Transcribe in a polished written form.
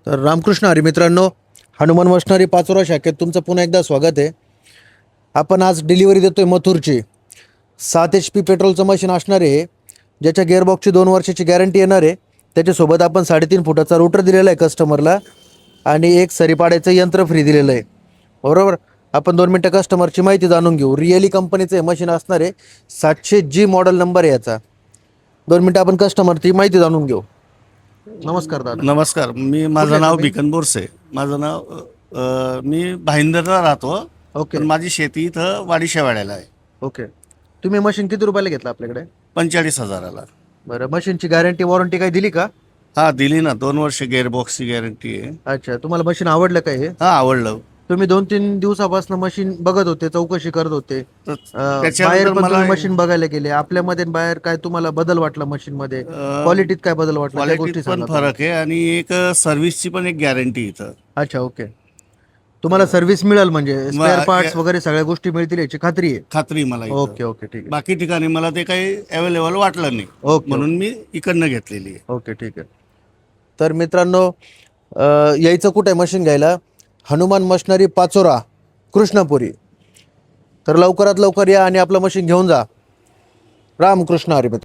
तर रामकृष्ण हरी मित्रांनो, हनुमान मशिनरी पाचोरा शाखेत तुमचं पुन्हा एकदा स्वागत आहे. आपण आज डिलिव्हरी देतोय मथुरची 7 HP पेट्रोलचं मशीन असणार आहे, ज्याच्या गिअरबॉक्सची 2 वर्षाची गॅरंटी येणार आहे. त्याच्यासोबत आपण 3.5 फुटाचा रोटर दिलेला आहे कस्टमरला आणि एक सरीपाड्याचं यंत्र फ्री दिलेलं आहे. बरोबर. आपण 2 मिनटं कस्टमरची माहिती जाणून घेऊ. रिअली कंपनीचं हे मशीन असणार आहे. 700G मॉडेल नंबर आहे याचा. 2 मिनटं आपण कस्टमरची माहिती जाणून घेऊ. नमस्कार दादा. नमस्कार. माझं नाव भिकन बोरसे. माझं नाव मी भाईंदरला राहतो. ओके पण माझी शेती इथं वाडीशेवाड्याला आहे. ओके. तुम्ही मशीन किती रुपयाला घेतलं आपल्याकडे? 45,000ला. बरं, मशीनची गॅरंटी वॉरंटी काही दिली का? हा, दिली ना. 2 वर्ष गेअरबॉक्सची गॅरंटी आहे. अच्छा, तुम्हाला मशीन आवडलं काय हे? हा, आवडलं. तुम्ही 2-3 दिवसापासून मशीन बघत होते, चौकशी करत होते. तर बाहेर त्याच्यानंतर पण मला तुम्ही मशीन बघायला गेले. आपल्यामध्ये आणि बाहेर काय तुम्हाला बदल वाटला मशीन मध्ये? क्वालिटीत काय बदल वाटला? त्या क्वालिटीत गोष्टी पण सांगा तुम्ही. फरक आहे आणि एक सर्व्हिसची पण एक गॅरंटी इथं. अच्छा, ओके. तुम्हाला सर्व्हिस मिळेल म्हणजे स्पेअर पार्ट्स या- वगैरे सगळ्या गोष्टी मिळतील याची खात्री आहे? खात्री मला इथं. ओके ओके, ठीक आहे. बाकी ठिकाणी मला ते काही अवेलेबल वाटलं नाही, ओके म्हणून मी इकडनं घेतलेली आहे. ओके, ठीक आहे. तर मित्रांनो, यायचं कुठे आहे मशीन घ्यायला? हनुमान मशिनरी पाचोरा, कृष्णपुरी. तर लवकरात लवकर या आणि आपलं मशीन घेऊन जा. रामकृष्ण हरी मित्र.